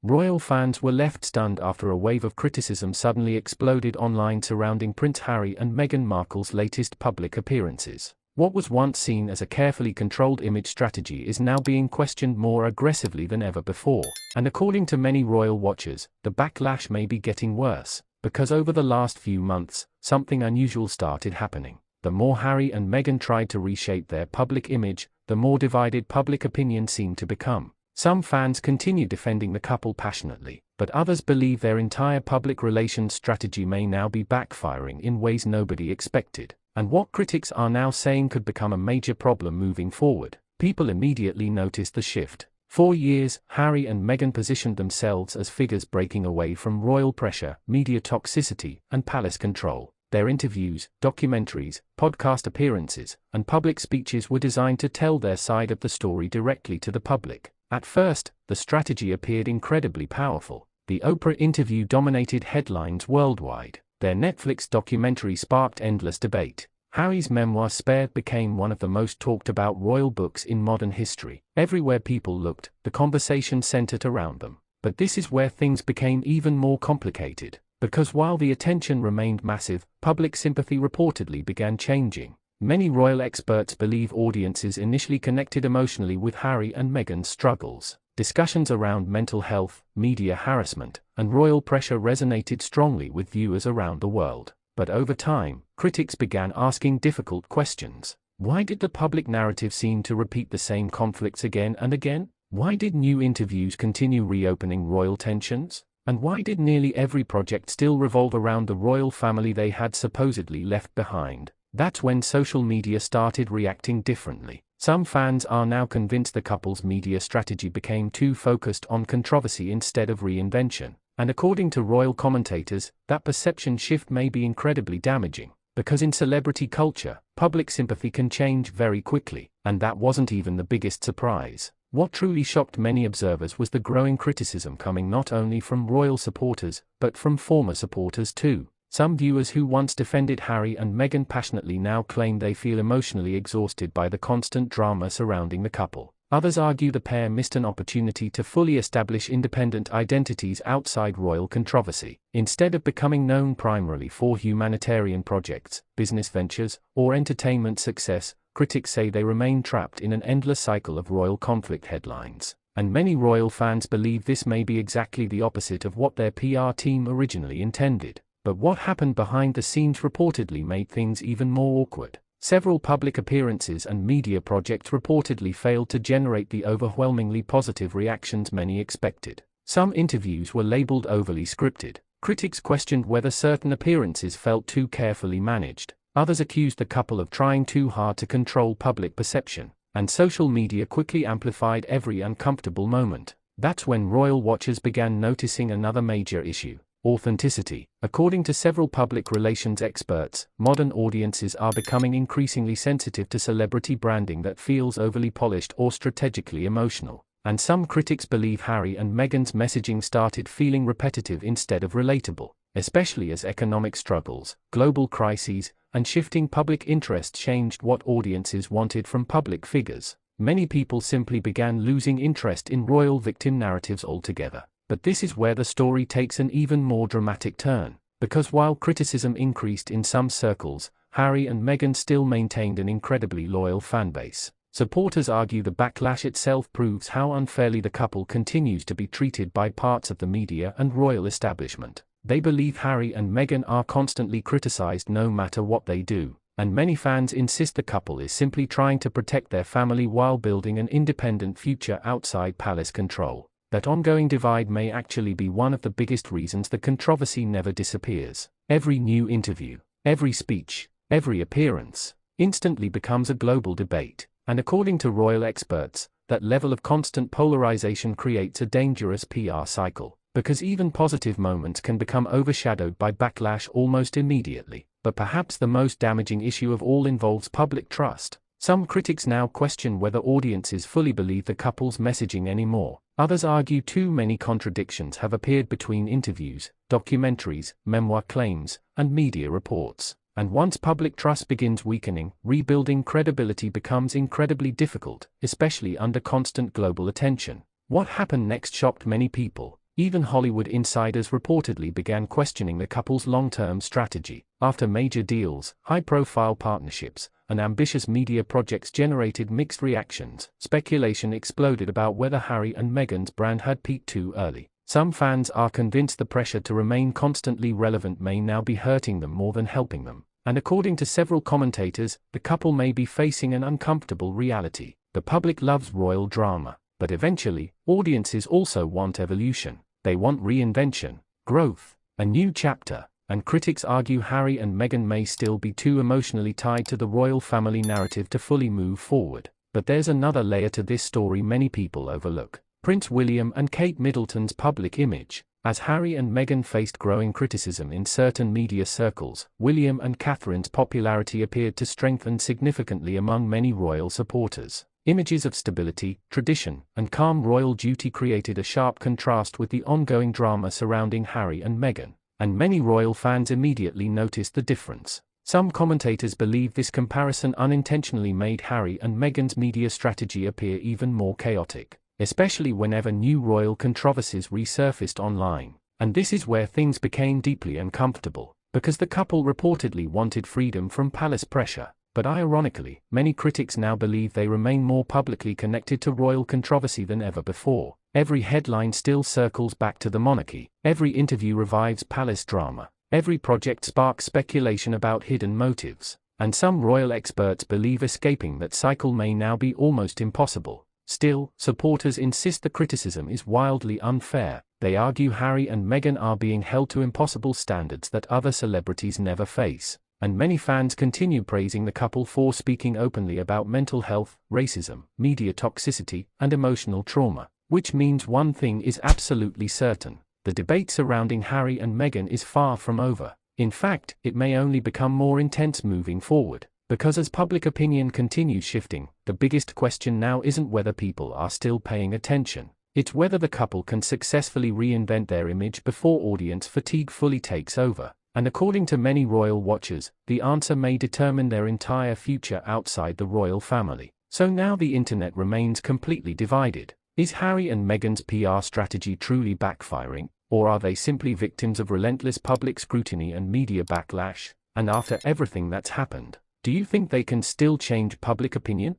Royal fans were left stunned after a wave of criticism suddenly exploded online surrounding Prince Harry and Meghan Markle's latest public appearances. What was once seen as a carefully controlled image strategy is now being questioned more aggressively than ever before. And according to many royal watchers, the backlash may be getting worse, because over the last few months, something unusual started happening. The more Harry and Meghan tried to reshape their public image, the more divided public opinion seemed to become. Some fans continue defending the couple passionately, but others believe their entire public relations strategy may now be backfiring in ways nobody expected. And what critics are now saying could become a major problem moving forward. People immediately noticed the shift. For years, Harry and Meghan positioned themselves as figures breaking away from royal pressure, media toxicity, and palace control. Their interviews, documentaries, podcast appearances, and public speeches were designed to tell their side of the story directly to the public. At first, the strategy appeared incredibly powerful. The Oprah interview dominated headlines worldwide. Their Netflix documentary sparked endless debate. Harry's memoir Spare became one of the most talked about royal books in modern history. Everywhere people looked, the conversation centered around them. But this is where things became even more complicated, because while the attention remained massive, public sympathy reportedly began changing. Many royal experts believe audiences initially connected emotionally with Harry and Meghan's struggles. Discussions around mental health, media harassment, and royal pressure resonated strongly with viewers around the world. But over time, critics began asking difficult questions. Why did the public narrative seem to repeat the same conflicts again and again? Why did new interviews continue reopening royal tensions? And why did nearly every project still revolve around the royal family they had supposedly left behind? That's when social media started reacting differently. Some fans are now convinced the couple's media strategy became too focused on controversy instead of reinvention. And according to royal commentators, that perception shift may be incredibly damaging. Because in celebrity culture, public sympathy can change very quickly. And that wasn't even the biggest surprise. What truly shocked many observers was the growing criticism coming not only from royal supporters, but from former supporters too. Some viewers who once defended Harry and Meghan passionately now claim they feel emotionally exhausted by the constant drama surrounding the couple. Others argue the pair missed an opportunity to fully establish independent identities outside royal controversy. Instead of becoming known primarily for humanitarian projects, business ventures, or entertainment success, critics say they remain trapped in an endless cycle of royal conflict headlines. And many royal fans believe this may be exactly the opposite of what their PR team originally intended. But what happened behind the scenes reportedly made things even more awkward. Several public appearances and media projects reportedly failed to generate the overwhelmingly positive reactions many expected. Some interviews were labeled overly scripted. Critics questioned whether certain appearances felt too carefully managed. Others accused the couple of trying too hard to control public perception. And social media quickly amplified every uncomfortable moment. That's when royal watchers began noticing another major issue. Authenticity. According to several public relations experts, modern audiences are becoming increasingly sensitive to celebrity branding that feels overly polished or strategically emotional. And some critics believe Harry and Meghan's messaging started feeling repetitive instead of relatable, especially as economic struggles, global crises, and shifting public interest changed what audiences wanted from public figures. Many people simply began losing interest in royal victim narratives altogether. But this is where the story takes an even more dramatic turn, because while criticism increased in some circles, Harry and Meghan still maintained an incredibly loyal fanbase. Supporters argue the backlash itself proves how unfairly the couple continues to be treated by parts of the media and royal establishment. They believe Harry and Meghan are constantly criticized no matter what they do, and many fans insist the couple is simply trying to protect their family while building an independent future outside palace control. That ongoing divide may actually be one of the biggest reasons the controversy never disappears. Every new interview, every speech, every appearance, instantly becomes a global debate. And according to royal experts, that level of constant polarization creates a dangerous PR cycle, because even positive moments can become overshadowed by backlash almost immediately. But perhaps the most damaging issue of all involves public trust. Some critics now question whether audiences fully believe the couple's messaging anymore. Others argue too many contradictions have appeared between interviews, documentaries, memoir claims, and media reports. And once public trust begins weakening, rebuilding credibility becomes incredibly difficult, especially under constant global attention. What happened next shocked many people. Even Hollywood insiders reportedly began questioning the couple's long-term strategy. After major deals, high-profile partnerships, and ambitious media projects generated mixed reactions, speculation exploded about whether Harry and Meghan's brand had peaked too early. Some fans are convinced the pressure to remain constantly relevant may now be hurting them more than helping them. And according to several commentators, the couple may be facing an uncomfortable reality. The public loves royal drama, but eventually, audiences also want evolution. They want reinvention, growth, a new chapter, and critics argue Harry and Meghan may still be too emotionally tied to the royal family narrative to fully move forward. But there's another layer to this story many people overlook: Prince William and Kate Middleton's public image. As Harry and Meghan faced growing criticism in certain media circles, William and Catherine's popularity appeared to strengthen significantly among many royal supporters. Images of stability, tradition, and calm royal duty created a sharp contrast with the ongoing drama surrounding Harry and Meghan, and many royal fans immediately noticed the difference. Some commentators believe this comparison unintentionally made Harry and Meghan's media strategy appear even more chaotic, especially whenever new royal controversies resurfaced online. And this is where things became deeply uncomfortable, because the couple reportedly wanted freedom from palace pressure. But ironically, many critics now believe they remain more publicly connected to royal controversy than ever before. Every headline still circles back to the monarchy, every interview revives palace drama, every project sparks speculation about hidden motives, and some royal experts believe escaping that cycle may now be almost impossible. Still, supporters insist the criticism is wildly unfair. They argue Harry and Meghan are being held to impossible standards that other celebrities never face. And many fans continue praising the couple for speaking openly about mental health, racism, media toxicity, and emotional trauma. Which means one thing is absolutely certain: the debate surrounding Harry and Meghan is far from over. In fact, it may only become more intense moving forward. Because as public opinion continues shifting, the biggest question now isn't whether people are still paying attention. It's whether the couple can successfully reinvent their image before audience fatigue fully takes over. And according to many royal watchers, the answer may determine their entire future outside the royal family. So now the internet remains completely divided. Is Harry and Meghan's PR strategy truly backfiring, or are they simply victims of relentless public scrutiny and media backlash? And after everything that's happened, do you think they can still change public opinion?